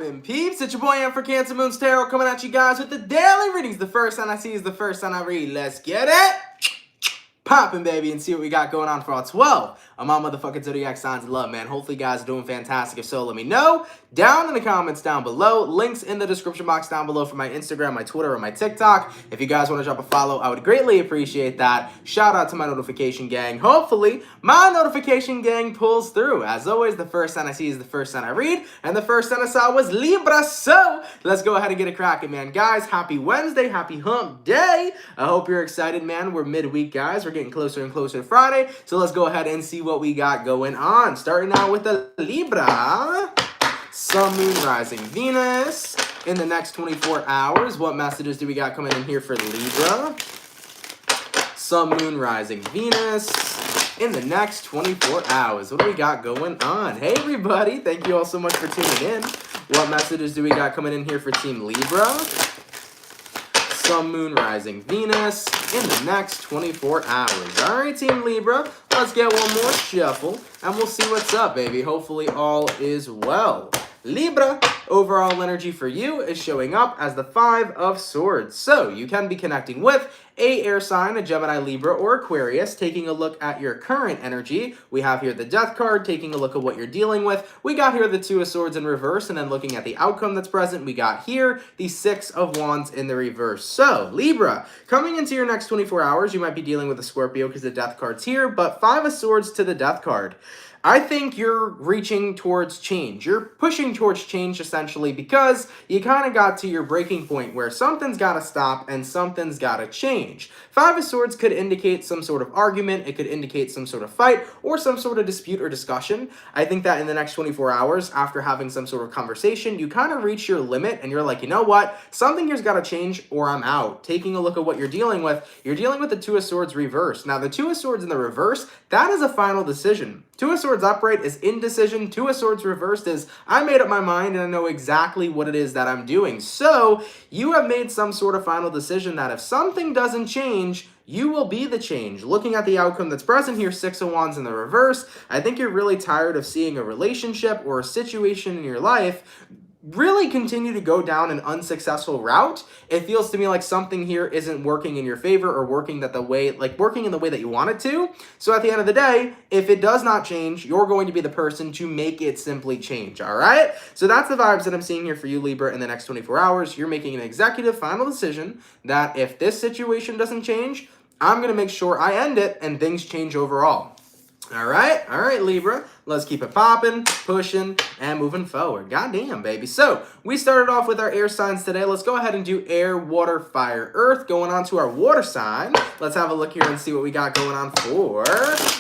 And peeps, it's your boy M for CancerMoonsTarot coming at you guys with the daily readings. The first sign I see is the first sign I read. Let's get it poppin', baby, and see what we got going on for all 12 of my motherfucking zodiac signs of love, man. Hopefully, you guys are doing fantastic. If so, let me know down in the comments down below. Links in the description box down below for my Instagram, my Twitter, or my TikTok. If you guys want to drop a follow, I would greatly appreciate that. Shout out to my notification gang. Hopefully, my notification gang pulls through. As always, the first sign I see is the first sign I read, and the first sign I saw was Libra. So let's go ahead and get it cracking, man. Guys, happy Wednesday, happy hump day. I hope you're excited, man. We're midweek, guys. We're getting closer and closer to Friday, so let's go ahead and see what we got going on. Starting out with the Libra. Sun, Moon, Rising, Venus. In the next 24 hours, what messages do we got coming in here for Libra? Sun, Moon, Rising, Venus. In the next 24 hours, what do we got going on? Hey, everybody. Thank you all so much for tuning in. What messages do we got coming in here for Team Libra? Sun, Moon, Rising, Venus in the next 24 hours. All right, Team Libra, let's get one more shuffle, and we'll see what's up, baby. Hopefully, all is well. Libra, overall energy for you is showing up as the Five of Swords. So, you can be connecting with a air sign, a Gemini, Libra, or Aquarius, taking a look at your current energy. We have here the Death card, taking a look at what you're dealing with. We got here the Two of Swords in reverse, and then looking at the outcome that's present, we got here the Six of Wands in the reverse. So, Libra, coming into your next 24 hours, you might be dealing with a Scorpio because the Death card's here, but Five of Swords to the Death card. I think you're reaching towards change. You're pushing towards change, essentially, because you kind of got to your breaking point where something's got to stop and something's got to change. Five of Swords could indicate some sort of argument. It could indicate some sort of fight or some sort of dispute or discussion. I think that in the next 24 hours, after having some sort of conversation, you kind of reach your limit and you're like, you know what? Something here's got to change or I'm out. Taking a look at what you're dealing with the Two of Swords reverse. Now, the Two of Swords in the reverse, that is a final decision. Two of Swords upright is indecision. Two of Swords reversed is I made up my mind and I know exactly what it is that I'm doing. So you have made some sort of final decision that if something doesn't change, you will be the change. Looking at the outcome that's present here, Six of Wands in the reverse, I think you're really tired of seeing a relationship or a situation in your life really continue to go down an unsuccessful route. It feels to me like something here isn't working in your favor or working in the way that you want it to. So at the end of the day, if it does not change, you're going to be the person to make it simply change, all right? So that's the vibes that I'm seeing here for you, Libra, in the next 24 hours. You're making an executive final decision that if this situation doesn't change, I'm going to make sure I end it and things change overall. All right, Libra, let's keep it popping, pushing, and moving forward. Goddamn, baby. So, we started off with our air signs today. Let's go ahead and do air, water, fire, earth. Going on to our water sign. Let's have a look here and see what we got going on for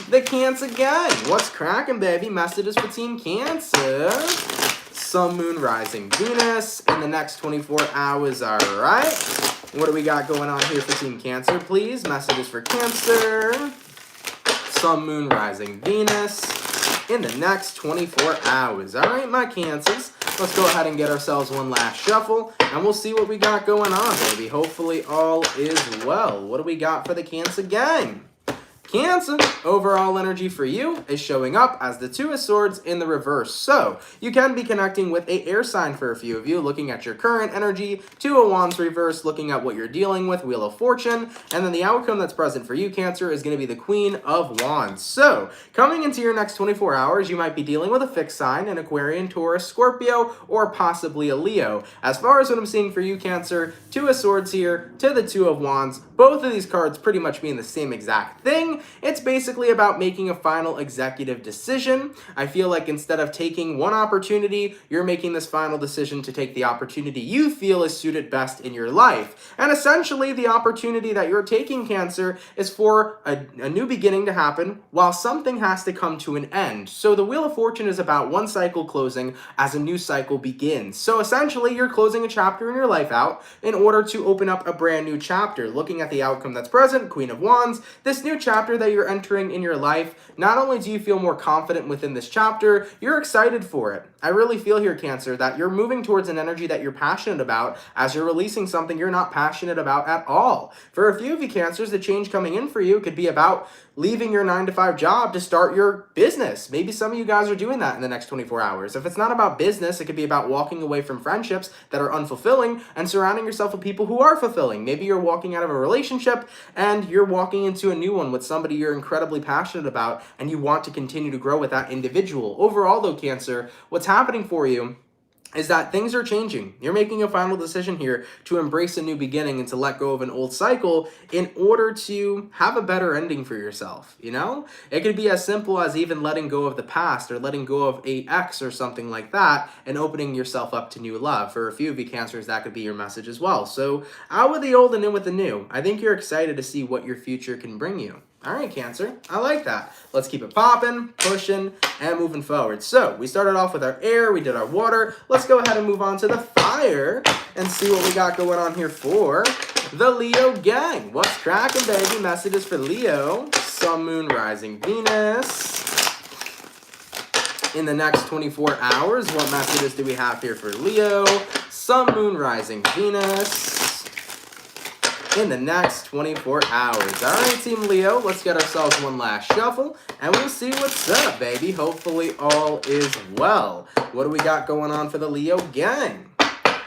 the Cancer gang. What's cracking, baby? Messages for Team Cancer. Sun, Moon, Rising, Venus in the next 24 hours, all right? What do we got going on here for Team Cancer, please? Messages for Cancer. Sun, Moon, Rising, Venus in the next 24 hours. All right, my Cancers, let's go ahead and get ourselves one last shuffle, and we'll see what we got going on, baby. Hopefully all is well. What do we got for the Cancer gang? Cancer, overall energy for you is showing up as the Two of Swords in the reverse. So, you can be connecting with a air sign for a few of you, looking at your current energy, Two of Wands reverse, looking at what you're dealing with, Wheel of Fortune, and then the outcome that's present for you, Cancer, is going to be the Queen of Wands. So, coming into your next 24 hours, you might be dealing with a fixed sign, an Aquarian, Taurus, Scorpio, or possibly a Leo. As far as what I'm seeing for you, Cancer, Two of Swords here to the Two of Wands, both of these cards pretty much mean the same exact thing. It's basically about making a final executive decision. I feel like instead of taking one opportunity, you're making this final decision to take the opportunity you feel is suited best in your life. And essentially, the opportunity that you're taking, Cancer, is for a new beginning to happen while something has to come to an end. So the Wheel of Fortune is about one cycle closing as a new cycle begins. So essentially, you're closing a chapter in your life out in order to open up a brand new chapter. Looking at the outcome that's present, Queen of Wands, this new chapter chapter that you're entering in your life, not only do you feel more confident within this chapter, you're excited for it. I really feel here, Cancer, that you're moving towards an energy that you're passionate about as you're releasing something you're not passionate about at all. For a few of you Cancers, the change coming in for you could be about leaving your 9-to-5 job to start your business. Maybe some of you guys are doing that in the next 24 hours. If it's not about business, it could be about walking away from friendships that are unfulfilling and surrounding yourself with people who are fulfilling. Maybe you're walking out of a relationship and you're walking into a new one with somebody you're incredibly passionate about and you want to continue to grow with that individual. Overall though, Cancer, what's happening for you is that things are changing. You're making a final decision here to embrace a new beginning and to let go of an old cycle in order to have a better ending for yourself, you know? It could be as simple as even letting go of the past or letting go of an ex or something like that and opening yourself up to new love. For a few of you Cancers, that could be your message as well. So out with the old and in with the new. I think you're excited to see what your future can bring you. All right, Cancer, I like that. Let's keep it popping, pushing, and moving forward. So we started off with our air, we did our water. Let's go ahead and move on to the fire and see what we got going on here for the Leo gang. What's cracking, baby? Messages for Leo, Sun, Moon, Rising, Venus. In the next 24 hours, what messages do we have here for Leo, Sun, Moon, Rising, Venus? In the next 24 hours. All right, Team Leo, let's get ourselves one last shuffle, and we'll see what's up, baby. Hopefully all is well. What do we got going on for the Leo gang?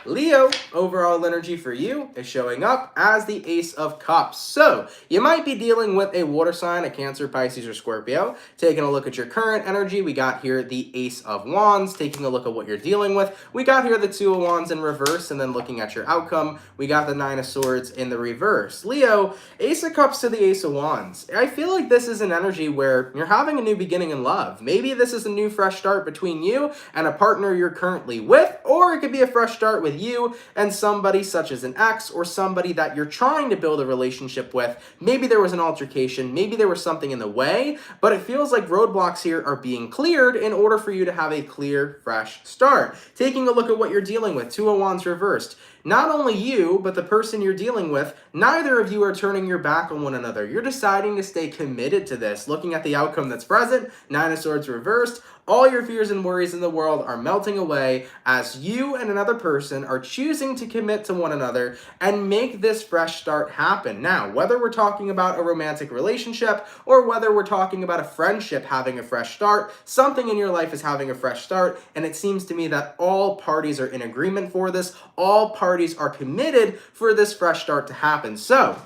Leo, overall energy for you is showing up as the Ace of Cups. So, you might be dealing with a water sign, a Cancer, Pisces, or Scorpio. Taking a look at your current energy, we got here the Ace of Wands. Taking a look at what you're dealing with, we got here the Two of Wands in reverse, and then looking at your outcome, we got the Nine of Swords in the reverse. Leo, Ace of Cups to the Ace of Wands. I feel like this is an energy where you're having a new beginning in love. Maybe this is a new fresh start between you and a partner you're currently with, or it could be a fresh start with you and somebody such as an ex or somebody that you're trying to build a relationship with. Maybe there was an altercation, maybe there was something in the way, but it feels like roadblocks here are being cleared in order for you to have a clear, fresh start. Taking a look at what you're dealing with, Two of Wands reversed. Not only you, but the person you're dealing with, neither of you are turning your back on one another. You're deciding to stay committed to this. Looking at the outcome that's present, Nine of Swords reversed, all your fears and worries in the world are melting away as you and another person are choosing to commit to one another and make this fresh start happen. Now, whether we're talking about a romantic relationship or whether we're talking about a friendship having a fresh start, something in your life is having a fresh start, and it seems to me that all parties are in agreement for this. All parties are committed for this fresh start to happen. So,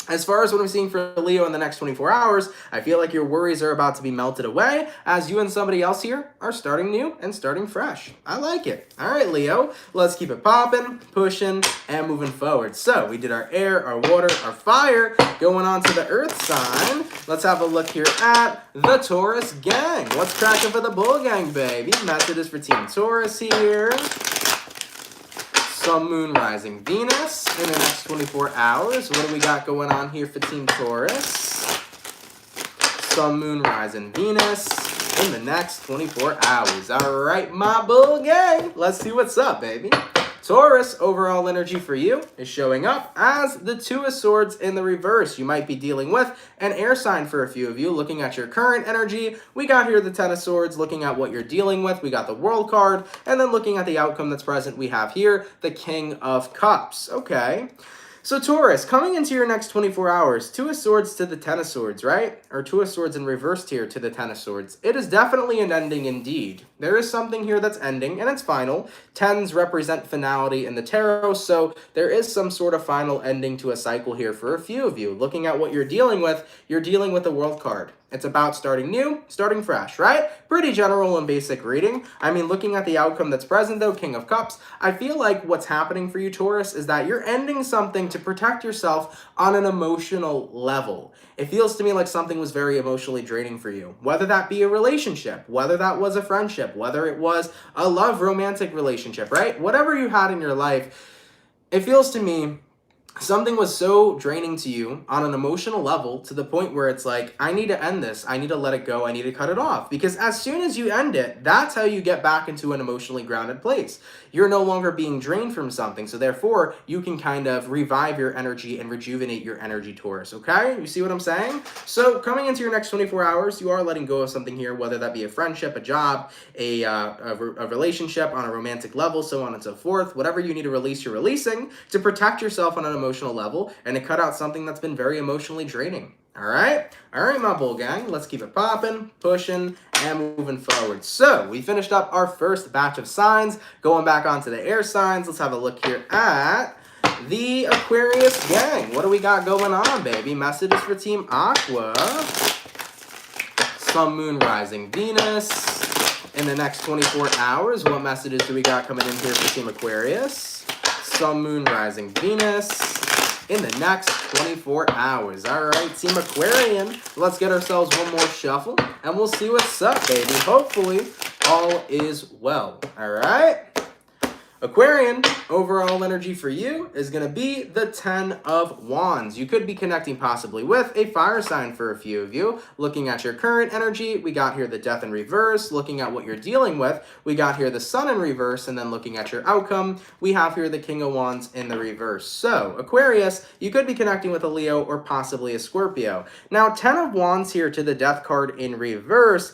as far as what I'm seeing for Leo in the next 24 hours, I feel like your worries are about to be melted away as you and somebody else here are starting new and starting fresh. I like it. All right, Leo, let's keep it popping, pushing, and moving forward. So we did our air, our water, our fire. Going on to the earth sign, let's have a look here at the Taurus gang. What's cracking for the bull gang, baby? Messages for Team Taurus here. Sun, Moon, Rising, Venus in the next 24 hours. What do we got going on here for Team Taurus? Sun, Moon, Rising, Venus in the next 24 hours. All right, my bull gang. Let's see what's up, baby. Taurus, overall energy for you is showing up as the Two of Swords in the reverse. You might be dealing with an air sign for a few of you. Looking at your current energy, we got here the Ten of Swords. Looking at what you're dealing with, we got the World card. And then looking at the outcome that's present, we have here the King of Cups. Okay. So Taurus, coming into your next 24 hours, Two of Swords to the Ten of Swords, right? Or Two of Swords in reversed here to the Ten of Swords. It is definitely an ending indeed. There is something here that's ending, and it's final. Tens represent finality in the tarot, so there is some sort of final ending to a cycle here for a few of you. Looking at what you're dealing with the World card. It's about starting new, starting fresh, right? Pretty general and basic reading. I mean, looking at the outcome that's present though, King of Cups, I feel like what's happening for you, Taurus, is that you're ending something to protect yourself on an emotional level. It feels to me like something was very emotionally draining for you. Whether that be a relationship, whether that was a friendship, whether it was a love romantic relationship, right? Whatever you had in your life, it feels to me something was so draining to you on an emotional level to the point where it's like, I need to end this. I need to let it go. I need to cut it off. Because as soon as you end it, that's how you get back into an emotionally grounded place. you're no longer being drained from something. So therefore, you can kind of revive your energy and rejuvenate your energy, Taurus, okay? You see what I'm saying? So coming into your next 24 hours, you are letting go of something here, whether that be a friendship, a job, a relationship on a romantic level, so on and so forth. Whatever you need to release, you're releasing to protect yourself on an emotional level and to cut out something that's been very emotionally draining. All right, my bull gang. Let's keep it popping, pushing, and moving forward. So we finished up our first batch of signs. Going back onto the air signs, let's have a look here at the Aquarius gang. What do we got going on, baby? Messages for Team Aqua. Sun, Moon, Rising, Venus. In the next 24 hours, what messages do we got coming in here for Team Aquarius? Sun, Moon, Rising, Venus. In the next 24 hours. All right, Team Aquarian, let's get ourselves one more shuffle, and we'll see what's up, baby. Hopefully, all is well. All right? Aquarian, overall energy for you is going to be the 10 of Wands. You could be connecting possibly with a fire sign for a few of you. Looking at your current energy, we got here the Death in reverse. Looking at what you're dealing with, we got here the Sun in reverse. And then looking at your outcome, we have here the King of Wands in the reverse. So, Aquarius, you could be connecting with a Leo or possibly a Scorpio. Now, 10 of Wands here to the Death card in reverse.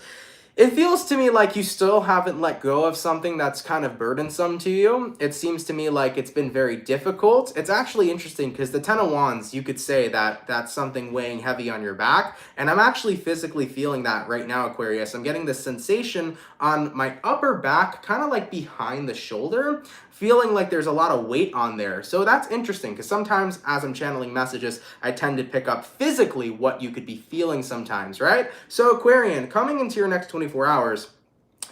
It feels to me like you still haven't let go of something that's kind of burdensome to you. It seems to me like it's been very difficult. It's actually interesting because the 10 of Wands, you could say that that's something weighing heavy on your back. And I'm actually physically feeling that right now, Aquarius. I'm getting this sensation on my upper back, kind of like behind the shoulder, feeling like there's a lot of weight on there. So that's interesting because sometimes as I'm channeling messages, I tend to pick up physically what you could be feeling sometimes, right? So Aquarian, coming into your next 24 hours,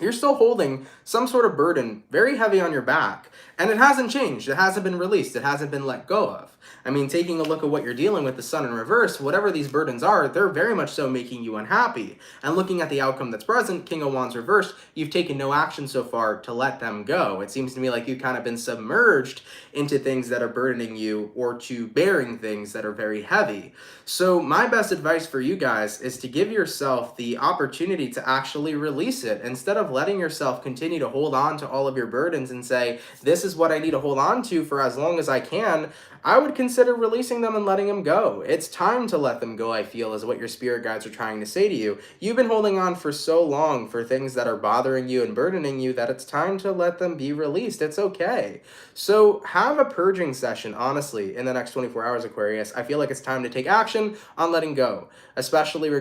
you're still holding some sort of burden very heavy on your back. And it hasn't changed. It hasn't been released. It hasn't been let go of. I mean, taking a look at what you're dealing with, the Sun in reverse, whatever these burdens are, they're very much so making you unhappy. And looking at the outcome that's present, King of Wands reversed, you've taken no action so far to let them go. It seems to me like you've kind of been submerged into things that are burdening you or to bearing things that are very heavy. So my best advice for you guys is to give yourself the opportunity to actually release it instead of letting yourself continue to hold on to all of your burdens and say, this is what I need to hold on to for as long as I can. I would consider releasing them and letting them go. It's time to let them go, I feel, is what your spirit guides are trying to say to you. You've been holding on for so long for things that are bothering you and burdening you that it's time to let them be released. It's okay. So have a purging session, honestly, in the next 24 hours, Aquarius. I feel like it's time to take action on letting go, especially in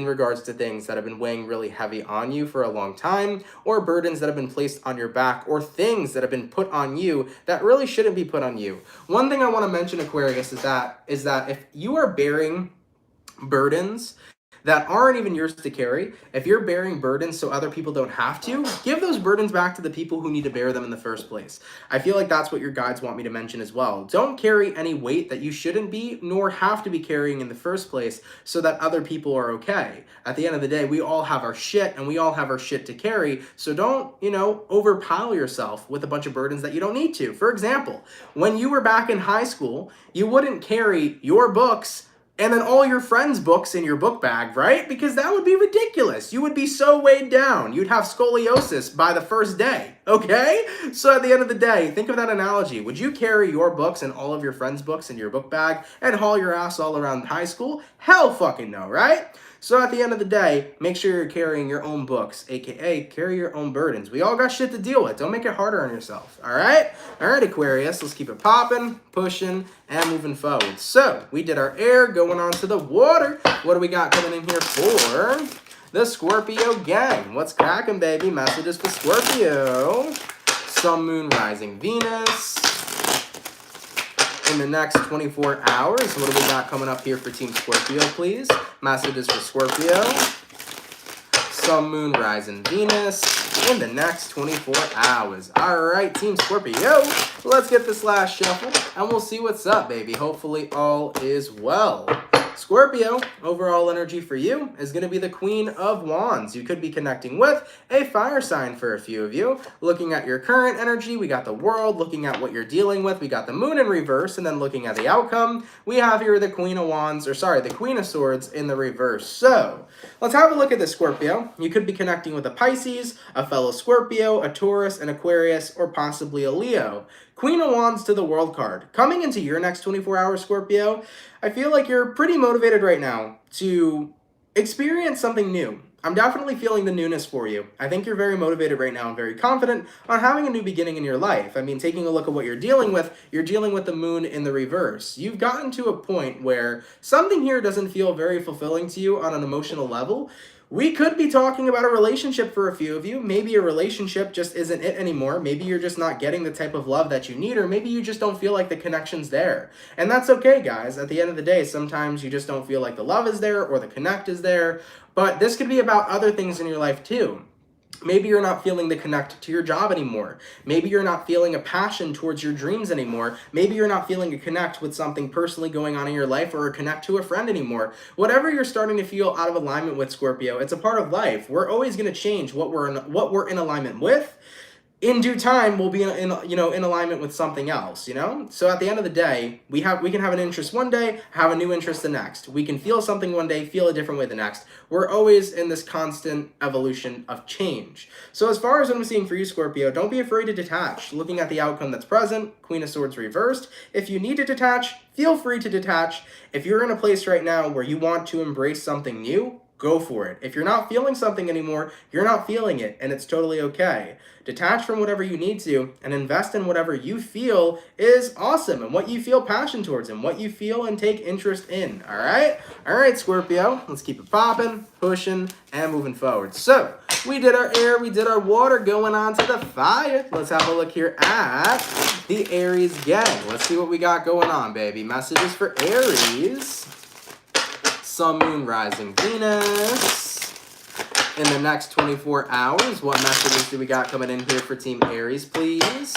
regards to things that have been weighing really heavy on you for a long time, or burdens that have been placed on your back, or things that have been put on you that really shouldn't be put on you. One thing I want to mention, Aquarius, is that if you are bearing burdens that aren't even yours to carry, if you're bearing burdens so other people don't have to, give those burdens back to the people who need to bear them in the first place. I feel like that's what your guides want me to mention as well. Don't carry any weight that you shouldn't be, nor have to be carrying in the first place so that other people are okay. At the end of the day, we all have our shit and we all have our shit to carry, so don't, overpile yourself with a bunch of burdens that you don't need to. For example, when you were back in high school, you wouldn't carry your books and then all your friends' books in your book bag, right? Because that would be ridiculous. You would be so weighed down. You'd have scoliosis by the first day, okay? So at the end of the day, think of that analogy. Would you carry your books and all of your friends' books in your book bag and haul your ass all around high school? Hell fucking no, right? So at the end of the day, make sure you're carrying your own books, aka carry your own burdens. We all got shit to deal with. Don't make it harder on yourself, all right? All right, Aquarius, let's keep it popping, pushing, and moving forward. So we did our air, going on to the water. What do we got coming in here for the Scorpio gang? What's cracking, baby? Messages for Scorpio. Sun, Moon, Rising, Venus. In the next 24 hours, what do we got coming up here for Team Scorpio, please? Messages for Scorpio. Sun, Moon, Rising, Venus. In the next 24 hours. All right, Team Scorpio, let's get this last shuffle, and we'll see what's up, baby. Hopefully all is well. Scorpio, overall energy for you is going to be the Queen of Wands. You could be connecting with a fire sign for a few of you. Looking at your current energy, we got the World. Looking at what you're dealing with, we got the Moon in reverse. And then looking at the outcome, we have here the Queen of Wands, the Queen of Swords in the reverse. So let's have a look at this, Scorpio. You could be connecting with a Pisces, a fellow Scorpio, a Taurus, an Aquarius, or possibly a Leo. Queen of Wands to the World card. Coming into your next 24 hours, Scorpio, I feel like you're pretty motivated right now to experience something new. I'm definitely feeling the newness for you. I think you're very motivated right now and very confident on having a new beginning in your life. I mean, taking a look at what you're dealing with the Moon in the reverse. You've gotten to a point where something here doesn't feel very fulfilling to you on an emotional level. We could be talking about a relationship for a few of you. Maybe a relationship just isn't it anymore. Maybe you're just not getting the type of love that you need, or maybe you just don't feel like the connection's there. And that's okay, guys. At the end of the day, sometimes you just don't feel like the love is there or the connect is there. But this could be about other things in your life too. Maybe you're not feeling the connect to your job anymore. Maybe you're not feeling a passion towards your dreams anymore. Maybe you're not feeling a connect with something personally going on in your life, or a connect to a friend anymore. Whatever you're starting to feel out of alignment with, Scorpio, it's a part of life. We're always going to change what we're in alignment with. In due time, we'll be in alignment with something else, So at the end of the day, we can have an interest one day, have a new interest the next. We can feel something one day, feel a different way the next. We're always in this constant evolution of change. So as far as what I'm seeing for you, Scorpio, don't be afraid to detach. Looking at the outcome that's present, Queen of Swords reversed. If you need to detach, feel free to detach. If you're in a place right now where you want to embrace something new, go for it. If you're not feeling something anymore, you're not feeling it, and it's totally okay. Detach from whatever you need to and invest in whatever you feel is awesome and what you feel passion towards and what you feel and take interest in, all right? All right, Scorpio, let's keep it popping, pushing, and moving forward. So we did our air, we did our water, going on to the fire. Let's have a look here at the Aries gang. Let's see what we got going on, baby. Messages for Aries. Sun, Moon, Rising, Venus. In the next 24 hours, what messages do we got coming in here for Team Aries, please?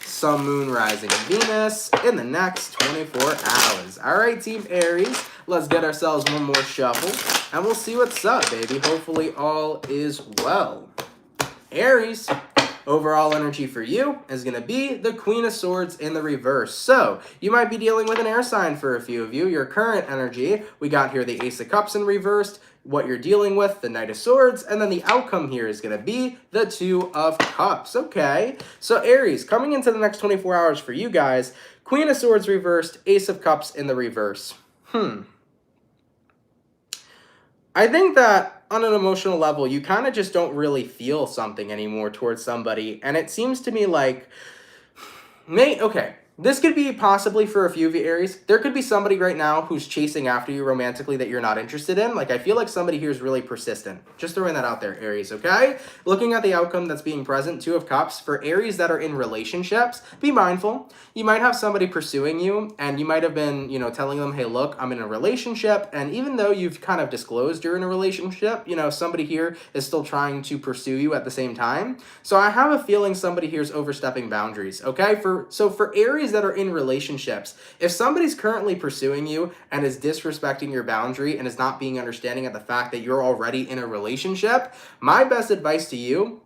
Sun, Moon, Rising, Venus in the next 24 hours. All right, Team Aries, let's get ourselves one more shuffle, and we'll see what's up, baby. Hopefully all is well. Aries, overall energy for you is going to be the Queen of Swords in the reverse. So you might be dealing with an air sign for a few of you. Your current energy, we got here the Ace of Cups in reversed. What you're dealing with, the Knight of Swords, and then the outcome here is going to be the Two of Cups. Okay, so Aries, coming into the next 24 hours for you guys, Queen of Swords reversed, Ace of Cups in the reverse. I think that on an emotional level, you kind of just don't really feel something anymore towards somebody, and it seems to me like, okay, this could be possibly for a few of you, Aries. There could be somebody right now who's chasing after you romantically that you're not interested in. Like, I feel like somebody here is really persistent. Just throwing that out there, Aries, okay? Looking at the outcome that's being present, Two of Cups. For Aries that are in relationships, be mindful. You might have somebody pursuing you, and you might have been, telling them, hey, look, I'm in a relationship. And even though you've kind of disclosed you're in a relationship, somebody here is still trying to pursue you at the same time. So I have a feeling somebody here is overstepping boundaries, okay? So for Aries that are in relationships, if somebody's currently pursuing you and is disrespecting your boundary and is not being understanding of the fact that you're already in a relationship, my best advice to you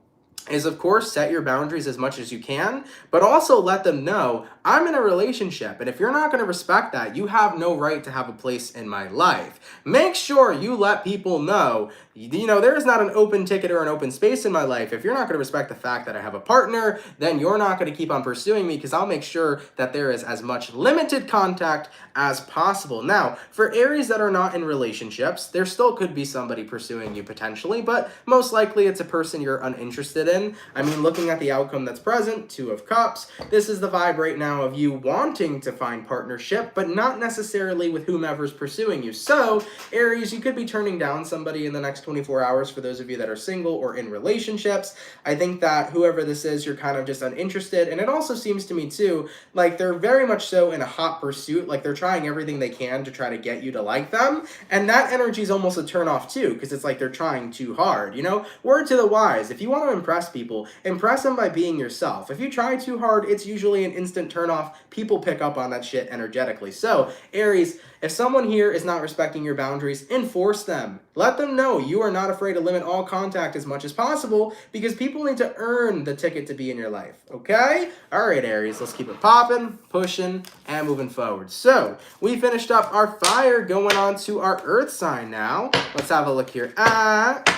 is, of course, set your boundaries as much as you can, but also let them know, I'm in a relationship, and if you're not going to respect that, you have no right to have a place in my life. Make sure you let people know, there is not an open ticket or an open space in my life. If you're not going to respect the fact that I have a partner, then you're not going to keep on pursuing me, because I'll make sure that there is as much limited contact as possible. Now, for Aries that are not in relationships, there still could be somebody pursuing you potentially, but most likely it's a person you're uninterested in. I mean, looking at the outcome that's present, Two of Cups, this is the vibe right now of you wanting to find partnership, but not necessarily with whomever's pursuing you. So, Aries, you could be turning down somebody in the next 24 hours for those of you that are single or in relationships. I think that whoever this is, you're kind of just uninterested. And it also seems to me too, like they're very much so in a hot pursuit, like they're trying everything they can to try to get you to like them. And that energy is almost a turn off too, because it's like they're trying too hard, Word to the wise, if you want to impress impress people, impress them by being yourself. If you try too hard, it's usually an instant turnoff. People pick up on that shit energetically. So, Aries, if someone here is not respecting your boundaries, enforce them. Let them know you are not afraid to limit all contact as much as possible, because people need to earn the ticket to be in your life, okay? All right, Aries, let's keep it popping, pushing, and moving forward. So, we finished up our fire, going on to our earth sign now. Let's have a look here at...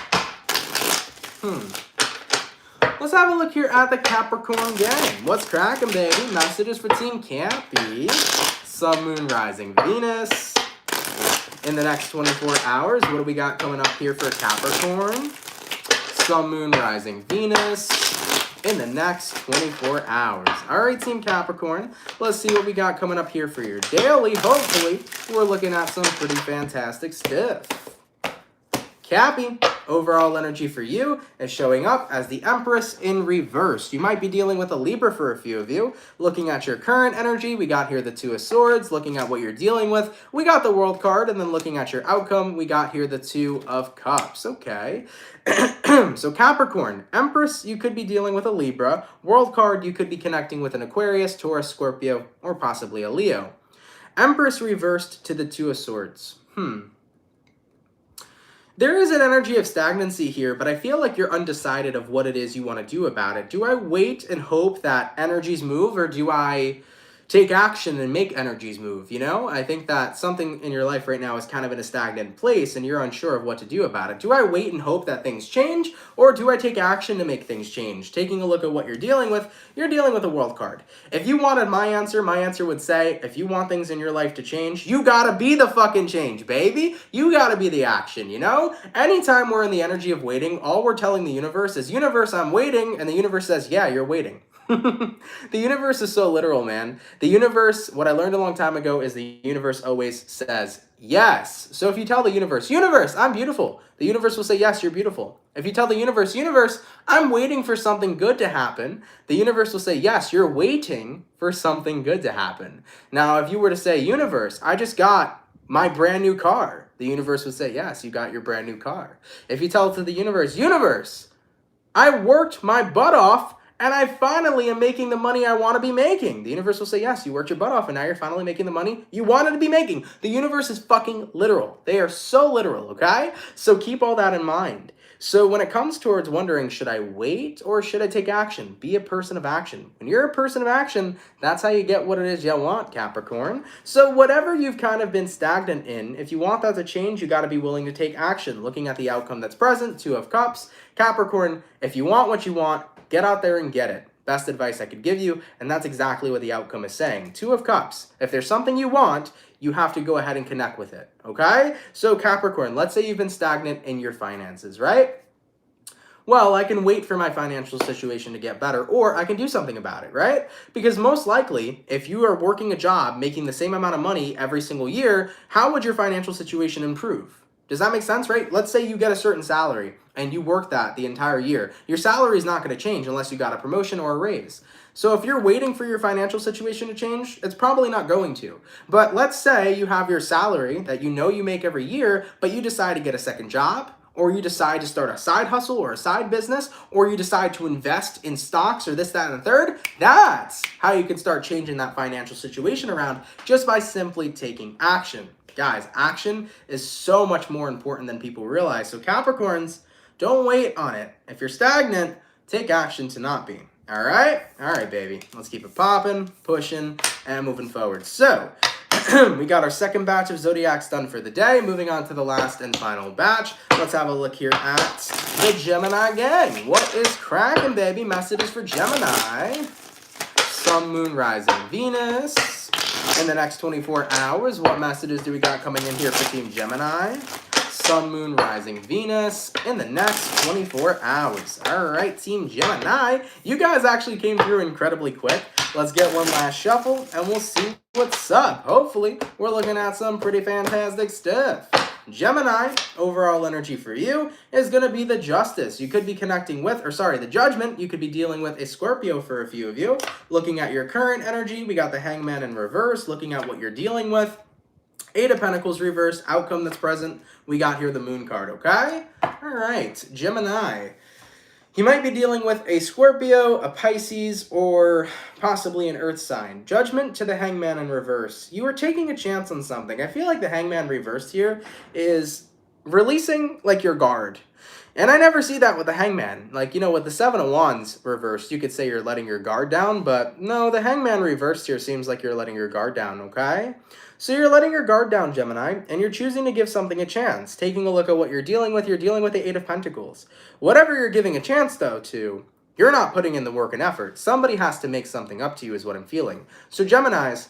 Let's have a look here at the Capricorn gang. What's cracking, baby? Messages for Team Cappy. Sun, Moon, Rising, Venus. In the next 24 hours, what do we got coming up here for Capricorn? Sun, Moon, Rising, Venus. In the next 24 hours. All right, Team Capricorn, let's see what we got coming up here for your daily. Hopefully, we're looking at some pretty fantastic stuff. Cappy, overall energy for you is showing up as the Empress in reverse. You might be dealing with a Libra for a few of you. Looking at your current energy, we got here the Two of Swords. Looking at what you're dealing with, we got the World card. And then looking at your outcome, we got here the Two of Cups. Okay. So Capricorn, Empress, you could be dealing with a Libra. World card, you could be connecting with an Aquarius, Taurus, Scorpio, or possibly a Leo. Empress reversed to the Two of Swords. There is an energy of stagnancy here, but I feel like you're undecided of what it is you want to do about it. Do I wait and hope that energies move, or do I take action and make energies move, you know? I think that something in your life right now is kind of in a stagnant place and you're unsure of what to do about it. Do I wait and hope that things change, or do I take action to make things change? Taking a look at what you're dealing with a World card. If you wanted my answer would say, if you want things in your life to change, you gotta be the fucking change, baby. You gotta be the action, you know? Anytime we're in the energy of waiting, all we're telling the universe is, universe, I'm waiting, and the universe says, yeah, you're waiting. The universe is so literal, man. The universe, what I learned a long time ago is the universe always says yes. So if you tell the universe, universe, I'm beautiful, the universe will say, yes, you're beautiful. If you tell the universe, universe, I'm waiting for something good to happen, the universe will say, yes, you're waiting for something good to happen. Now, if you were to say, universe, I just got my brand new car, the universe would say, yes, you got your brand new car. If you tell it to the universe, universe, I worked my butt off and I finally am making the money I want to be making. The universe will say, yes, you worked your butt off and now you're finally making the money you wanted to be making. The universe is fucking literal. They are so literal, okay? So keep all that in mind. So when it comes towards wondering, should I wait or should I take action? Be a person of action. When you're a person of action, that's how you get what it is you want, Capricorn. So whatever you've kind of been stagnant in, if you want that to change, you got to be willing to take action. Looking at the outcome that's present, Two of Cups. Capricorn, if you want what you want, get out there and get it. Best advice I could give you, and that's exactly what the outcome is saying. Two of Cups. If there's something you want, you have to go ahead and connect with it, okay? So Capricorn, let's say you've been stagnant in your finances, right? Well, I can wait for my financial situation to get better, or I can do something about it, right? Because most likely, if you are working a job, making the same amount of money every single year, how would your financial situation improve? Does that make sense, right? Let's say you get a certain salary and you work that the entire year. Your salary is not going to change unless you got a promotion or a raise. So if you're waiting for your financial situation to change, it's probably not going to. But let's say you have your salary that you know you make every year, but you decide to get a second job, or you decide to start a side hustle or a side business, or you decide to invest in stocks or this, that, and the third. That's how you can start changing that financial situation around, just by simply taking action. Guys, action is so much more important than people realize. So Capricorns, don't wait on it. If you're stagnant, take action to not be. All right? All right, baby. Let's keep it popping, pushing, and moving forward. So we got our second batch of zodiacs done for the day. Moving on to the last and final batch. Let's have a look here at the Gemini gang. What is cracking, baby? Messages for Gemini. Sun, Moon, Rising, Venus. In the next 24 hours, what messages do we got coming in here for Team Gemini? Sun, Moon, Rising, Venus in the next 24 hours. All right, Team Gemini, you guys actually came through incredibly quick. Let's get one last shuffle, and we'll see what's up. Hopefully, we're looking at some pretty fantastic stuff. Gemini, overall energy for you is going to be the Justice. You could be connecting with, the Judgment. You could be dealing with a Scorpio for a few of you. Looking at your current energy, we got the Hangman in reverse. Looking at what you're dealing with, Eight of Pentacles reverse, outcome that's present. We got here the Moon card, okay? All right, Gemini. You might be dealing with a Scorpio, a Pisces, or possibly an Earth sign. Judgment to the Hangman in reverse. You are taking a chance on something. I feel like the Hangman reversed here is releasing, like, your guard. And I never see that with the Hangman. Like, you know, with the Seven of Wands reversed, you could say you're letting your guard down, but no, the Hangman reversed here seems like you're letting your guard down, okay? So you're letting your guard down, Gemini, and you're choosing to give something a chance. Taking a look at what you're dealing with the Eight of Pentacles. Whatever you're giving a chance, though, to, you're not putting in the work and effort. Somebody has to make something up to you is what I'm feeling. So Geminis,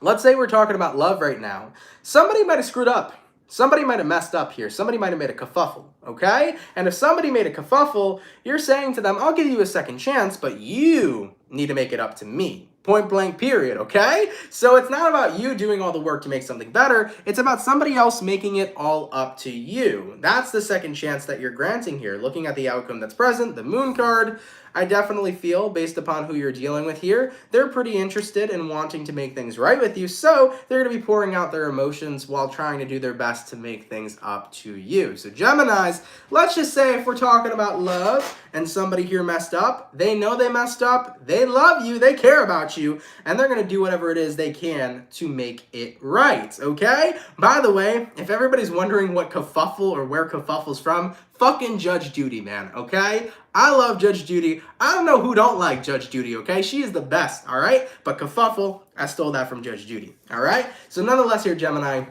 let's say we're talking about love right now. Somebody might have screwed up. Somebody might have messed up here. Somebody might have made a kerfuffle, okay? And if somebody made a kerfuffle, you're saying to them, I'll give you a second chance, but you need to make it up to me. Point blank, period, okay? So it's not about you doing all the work to make something better. It's about somebody else making it all up to you. That's the second chance that you're granting here. Looking at the outcome that's present, the Moon card, I definitely feel, based upon who you're dealing with here, they're pretty interested in wanting to make things right with you, so they're going to be pouring out their emotions while trying to do their best to make things up to you. So Geminis, let's just say if we're talking about love and somebody here messed up, they know they messed up, they love you, they care about you, and they're going to do whatever it is they can to make it right, okay? By the way, if everybody's wondering what kerfuffle or where kerfuffle's from, fucking Judge Judy, man, okay? I love Judge Judy. I don't know who don't like Judge Judy, okay? She is the best, all right? But kerfuffle, I stole that from Judge Judy, all right? So nonetheless here, Gemini,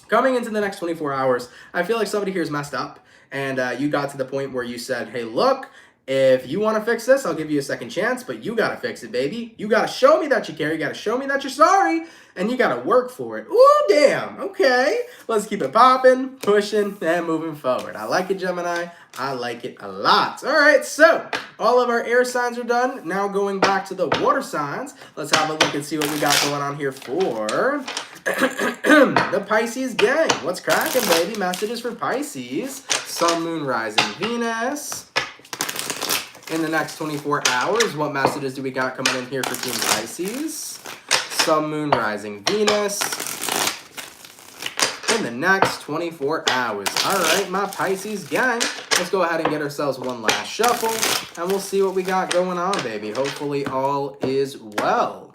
coming into the next 24 hours, I feel like somebody here is messed up, and you got to the point where you said, hey, look, if you want to fix this, I'll give you a second chance, but you got to fix it, baby. You got to show me that you care. You got to show me that you're sorry, and you got to work for it. Ooh, damn. Okay. Let's keep it popping, pushing, and moving forward. I like it, Gemini. I like it a lot. All right, so all of our air signs are done. Now going back to the water signs, let's have a look and see what we got going on here for the Pisces gang. What's cracking, baby? Messages for Pisces. Sun, Moon, Rising, Venus. In the next 24 hours, what messages do we got coming in here for Team Pisces? Sun, Moon, Rising, Venus. In the next 24 hours. All right, my Pisces gang. Let's go ahead and get ourselves one last shuffle, and we'll see what we got going on, baby. Hopefully all is well.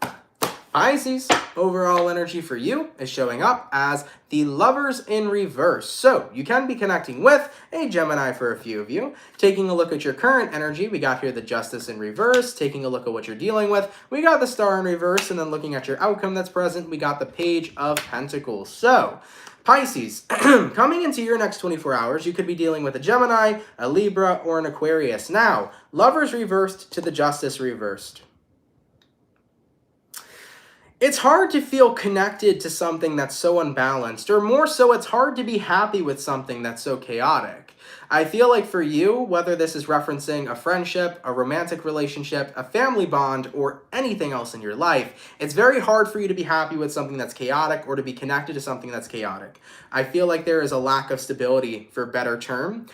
Pisces, overall energy for you is showing up as the Lovers in reverse. So you can be connecting with a Gemini for a few of you. Taking a look at your current energy, we got here the Justice in reverse. Taking a look at what you're dealing with, we got the Star in reverse. And then looking at your outcome that's present, we got the Page of Pentacles. So Pisces, coming into your next 24 hours, you could be dealing with a Gemini, a Libra, or an Aquarius. Now, Lovers reversed to the Justice reversed. It's hard to feel connected to something that's so unbalanced, or more so, it's hard to be happy with something that's so chaotic. I feel like for you, whether this is referencing a friendship, a romantic relationship, a family bond, or anything else in your life, it's very hard for you to be happy with something that's chaotic or to be connected to something that's chaotic. I feel like there is a lack of stability, for a better term,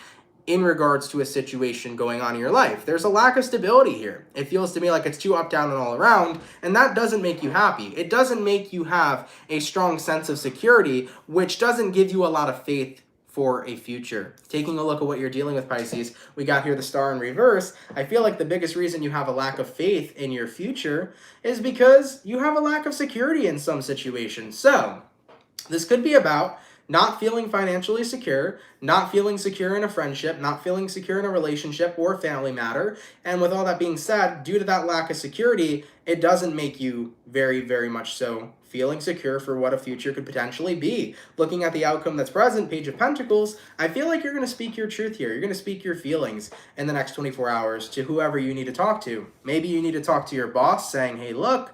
in regards to a situation going on in your life. There's a lack of stability here. It feels to me like it's too up, down, and all around, and that doesn't make you happy. It doesn't make you have a strong sense of security, which doesn't give you a lot of faith for a future. Taking a look at what you're dealing with, Pisces, we got here the Star in reverse. I feel like the biggest reason you have a lack of faith in your future is because you have a lack of security in some situations. So this could be about not feeling financially secure, not feeling secure in a friendship, not feeling secure in a relationship or a family matter. And with all that being said, due to that lack of security, it doesn't make you very, very much so feeling secure for what a future could potentially be. Looking at the outcome that's present, Page of Pentacles, I feel like you're going to speak your truth here. You're going to speak your feelings in the next 24 hours to whoever you need to talk to. Maybe you need to talk to your boss saying, hey, look,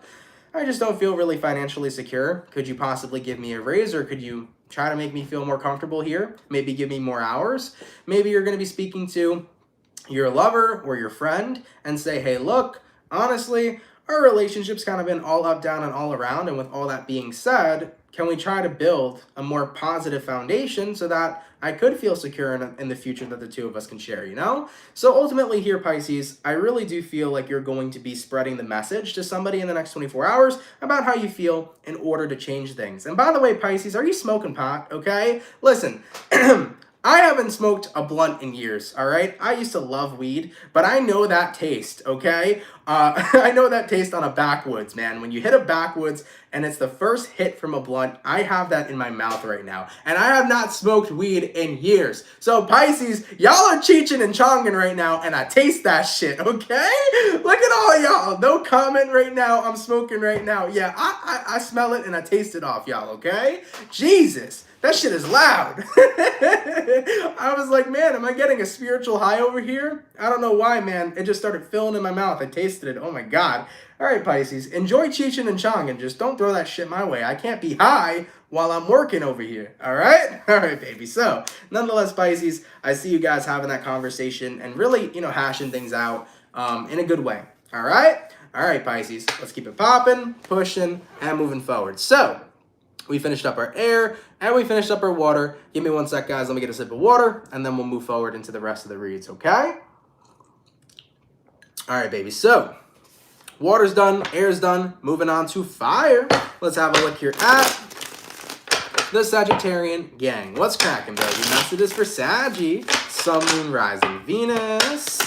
I just don't feel really financially secure. Could you possibly give me a raise, or could you try to make me feel more comfortable here? Maybe give me more hours. Maybe you're going to be speaking to your lover or your friend and say, hey, look, honestly, our relationship's kind of been all up, down, and all around. And with all that being said, can we try to build a more positive foundation so that I could feel secure in the future that the two of us can share, you know? So ultimately here, Pisces, I really do feel like you're going to be spreading the message to somebody in the next 24 hours about how you feel in order to change things. And by the way, Pisces, are you smoking pot, okay? Listen, I haven't smoked a blunt in years, all right? I used to love weed, but I know that taste, okay? I know that taste on a backwoods, man. When you hit a backwoods and it's the first hit from a blunt, I have that in my mouth right now. And I have not smoked weed in years. So Pisces, y'all are cheeching and chonging right now, and I taste that shit, okay? Look at all y'all. No comment right now. I'm smoking right now. Yeah, I smell it and I taste it off, y'all, okay? Jesus. That shit is loud. I was like, man, am I getting a spiritual high over here? I don't know why, man. It just started filling in my mouth. I tasted it. Oh my God. All right, Pisces. Enjoy Cheechin and Chong and just don't throw that shit my way. I can't be high while I'm working over here. All right? All right, baby. So, nonetheless, Pisces, I see you guys having that conversation and really, hashing things out in a good way. All right? All right, Pisces. Let's keep it popping, pushing, and moving forward. So, we finished up our air, and we finished up our water. Give me one sec, guys. Let me get a sip of water, and then we'll move forward into the rest of the reads, okay? All right, baby. So, water's done, air's done. Moving on to fire. Let's have a look here at the Sagittarian gang. What's cracking, baby? Messages for Saggy. Sun, Moon, Rising, Venus.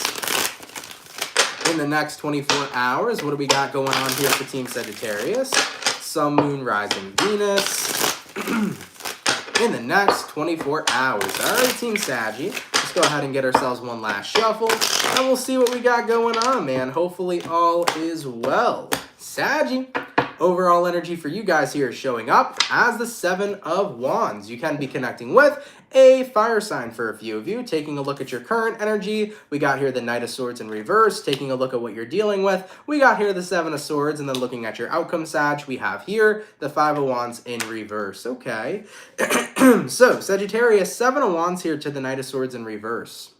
In the next 24 hours, what do we got going on here for Team Sagittarius? Sun, Moon, Rising, Venus in the next 24 hours. All right, Team Saggy, let's go ahead and get ourselves one last shuffle, and we'll see what we got going on, man. Hopefully all is well. Saggy, overall energy for you guys here is showing up as the Seven of Wands. You can be connecting with a fire sign for a few of you. Taking a look at your current energy, we got here the Knight of Swords in reverse. Taking a look at what you're dealing with, we got here the Seven of Swords, and then looking at your outcome, Sag, we have here the Five of Wands in reverse. Okay. So, Sagittarius, Seven of Wands here to the Knight of Swords in reverse.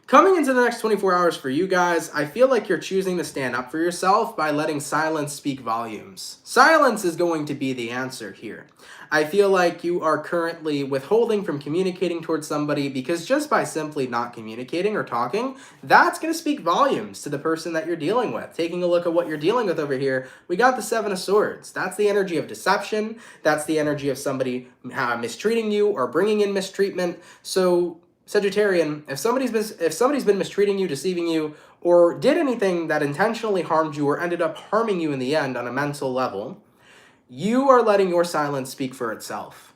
Coming into the next 24 hours for you guys, I feel like you're choosing to stand up for yourself by letting silence speak volumes. Silence is going to be the answer here. I feel like you are currently withholding from communicating towards somebody because just by simply not communicating or talking, that's going to speak volumes to the person that you're dealing with. Taking a look at what you're dealing with over here, we got the Seven of Swords. That's the energy of deception. That's the energy of somebody mistreating you or bringing in mistreatment. So, Sagittarian, if somebody's been mistreating you, deceiving you, or did anything that intentionally harmed you or ended up harming you in the end on a mental level, you are letting your silence speak for itself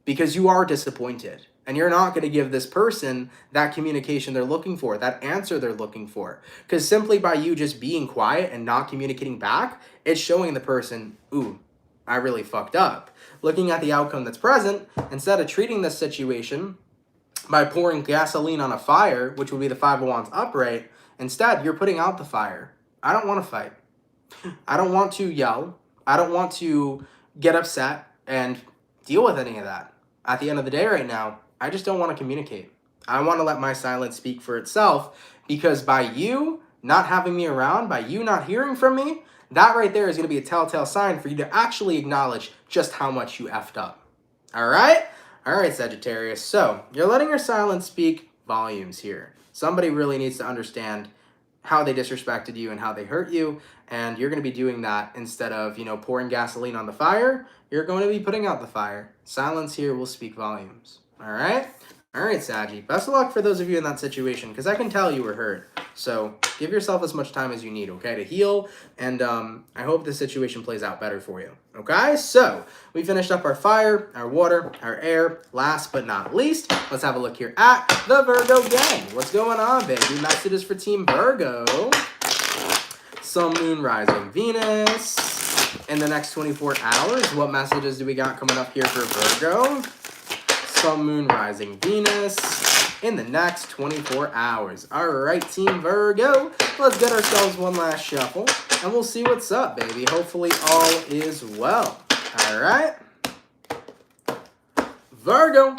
because you are disappointed and you're not going to give this person that communication they're looking for, that answer they're looking for. Because simply by you just being quiet and not communicating back, it's showing the person, ooh, I really fucked up. Looking at the outcome that's present, instead of treating this situation by pouring gasoline on a fire, which would be the Five of Wands upright, instead, you're putting out the fire. I don't want to fight. I don't want to yell. I don't want to get upset and deal with any of that. At the end of the day right now, I just don't want to communicate. I want to let my silence speak for itself because by you not having me around, by you not hearing from me, that right there is going to be a telltale sign for you to actually acknowledge just how much you effed up. All right? All right, Sagittarius. So, you're letting your silence speak volumes here. Somebody really needs to understand how they disrespected you and how they hurt you, and you're going to be doing that instead of, pouring gasoline on the fire. You're going to be putting out the fire. Silence here will speak volumes. All right? All right, Saggy. Best of luck for those of you in that situation, because I can tell you were hurt. So give yourself as much time as you need, okay, to heal, and I hope the situation plays out better for you, okay? So we finished up our fire, our water, our air. Last but not least, let's have a look here at the Virgo gang. What's going on, baby? Messages for Team Virgo. Sun, Moon, Rising, Venus. In the next 24 hours, what messages do we got coming up here for Virgo? Sun, Moon, Rising, Venus in the next 24 hours. All right, Team Virgo, let's get ourselves one last shuffle, and we'll see what's up, baby. Hopefully all is well. All right. Virgo,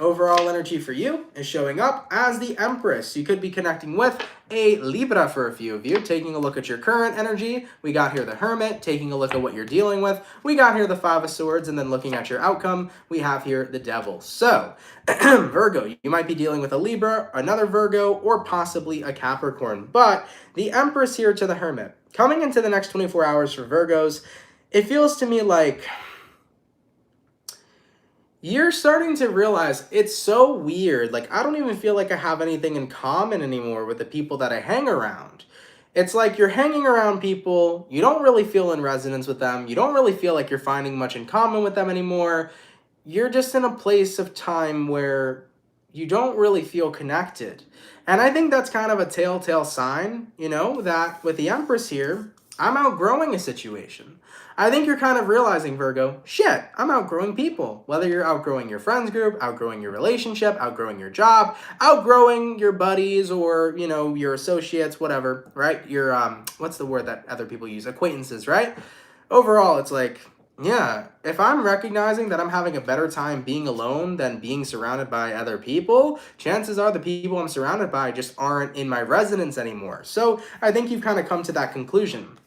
overall energy for you is showing up as the Empress. You could be connecting with a Libra for a few of you. Taking a look at your current energy, we got here the Hermit. Taking a look at what you're dealing with, we got here the Five of Swords, and then looking at your outcome, we have here the Devil. So, Virgo, you might be dealing with a Libra, another Virgo, or possibly a Capricorn. But the Empress here to the Hermit. Coming into the next 24 hours for Virgos, it feels to me like you're starting to realize it's so weird. Like, I don't even feel like I have anything in common anymore with the people that I hang around. It's like you're hanging around people, you don't really feel in resonance with them, you don't really feel like you're finding much in common with them anymore. You're just in a place of time where you don't really feel connected. And I think that's kind of a telltale sign, you know, that with the Empress here, I'm outgrowing a situation. I think you're kind of realizing, Virgo, shit, I'm outgrowing people. Whether you're outgrowing your friends group, outgrowing your relationship, outgrowing your job, outgrowing your buddies or, you know, your associates, whatever, right? Your, what's the word that other people use? Acquaintances, right? Overall, it's like, yeah, if I'm recognizing that I'm having a better time being alone than being surrounded by other people, chances are the people I'm surrounded by just aren't in my resonance anymore. So I think you've kind of come to that conclusion.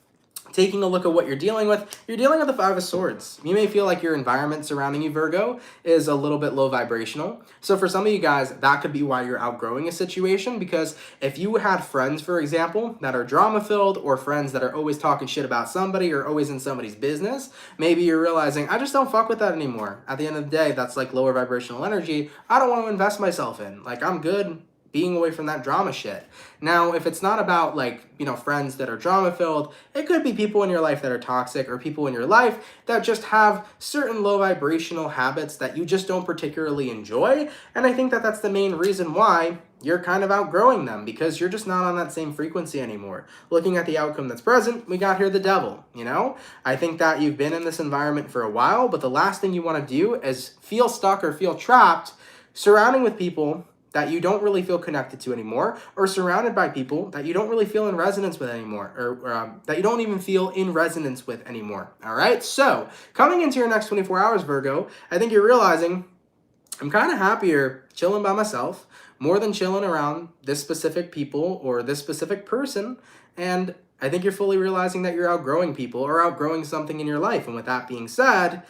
Taking a look at what you're dealing with the Five of Swords. You may feel like your environment surrounding you, Virgo, is a little bit low vibrational. So for some of you guys, that could be why you're outgrowing a situation, because if you had friends, for example, that are drama-filled, or friends that are always talking shit about somebody or always in somebody's business, maybe you're realizing, I just don't fuck with that anymore. At the end of the day, that's like lower vibrational energy I don't want to invest myself in. Like, I'm good being away from that drama shit. Now, if it's not about, like, you know, friends that are drama filled, it could be people in your life that are toxic, or people in your life that just have certain low vibrational habits that you just don't particularly enjoy. And I think that that's the main reason why you're kind of outgrowing them, because you're just not on that same frequency anymore. Looking at the outcome that's present, we got here the Devil, you know? I think that you've been in this environment for a while, but the last thing you want to do is feel stuck or feel trapped surrounding with people that you don't really feel connected to anymore, or surrounded by people that you don't really feel in resonance with anymore, or that you don't even feel in resonance with anymore, all right? So, coming into your next 24 hours, Virgo, I think you're realizing, I'm kind of happier chilling by myself, more than chilling around this specific people or this specific person, and I think you're fully realizing that you're outgrowing people or outgrowing something in your life, and with that being said,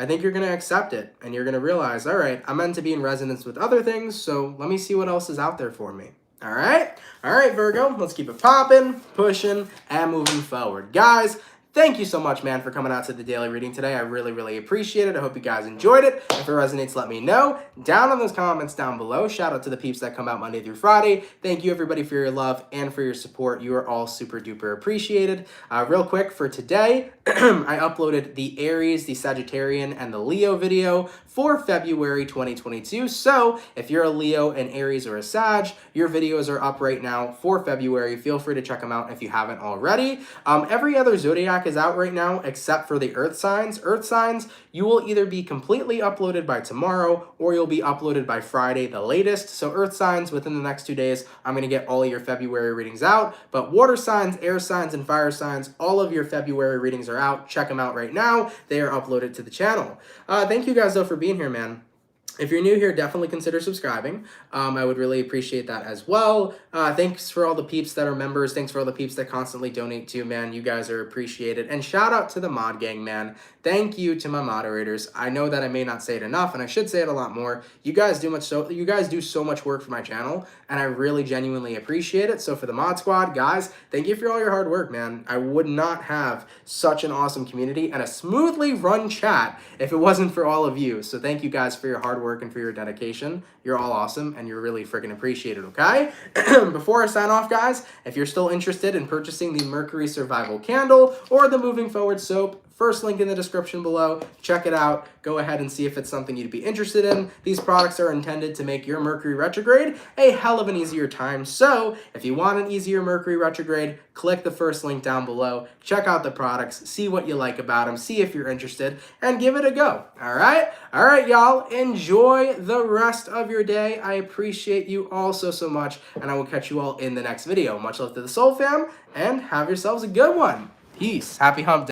I think you're going to accept it, and you're going to realize, all right, I'm meant to be in resonance with other things, so let me see what else is out there for me. All right, Virgo, let's keep it popping, pushing, and moving forward. Guys, thank you so much, man, for coming out to the daily reading today. I really, really appreciate it. I hope you guys enjoyed it. If it resonates, let me know down in those comments down below. Shout out to the peeps that come out Monday through Friday. Thank you, everybody, for your love and for your support. You are all super duper appreciated. Real quick, for today, I uploaded the Aries, the Sagittarian, and the Leo video for February 2022. So if you're a Leo, an Aries, or a Sag, your videos are up right now for February. Feel free to check them out if you haven't already. Every other zodiac is out right now except for the Earth signs. Earth signs, you will either be completely uploaded by tomorrow or you'll be uploaded by Friday the latest. So Earth signs, within the next 2 days, I'm going to get all of your February readings out. But water signs, air signs, and fire signs, all of your February readings are out. Check them out right now. They are uploaded to the channel. Thank you guys, though, for being here, man. If you're new here, definitely consider subscribing. I would really appreciate that as well. Thanks for all the peeps that are members. Thanks for all the peeps that constantly donate too, man. You guys are appreciated. And shout out to the mod gang, man. Thank you to my moderators. I know that I may not say it enough, and I should say it a lot more. You guys do so much work for my channel, and I really genuinely appreciate it. So for the mod squad, guys, thank you for all your hard work, man. I would not have such an awesome community and a smoothly run chat if it wasn't for all of you. So thank you guys for your hard work and for your dedication. You're all awesome, and you're really freaking appreciated, okay? Before I sign off, guys, if you're still interested in purchasing the Mercury Survival Candle or the Moving Forward Soap, first link in the description below. Check it out. Go ahead and see if it's something you'd be interested in. These products are intended to make your Mercury retrograde a hell of an easier time. So if you want an easier Mercury retrograde, click the first link down below. Check out the products. See what you like about them. See if you're interested, and give it a go. All right, y'all. Enjoy the rest of your day. I appreciate you all so much, and I will catch you all in the next video. Much love to the Soul Fam, and have yourselves a good one. Peace. Happy hump day.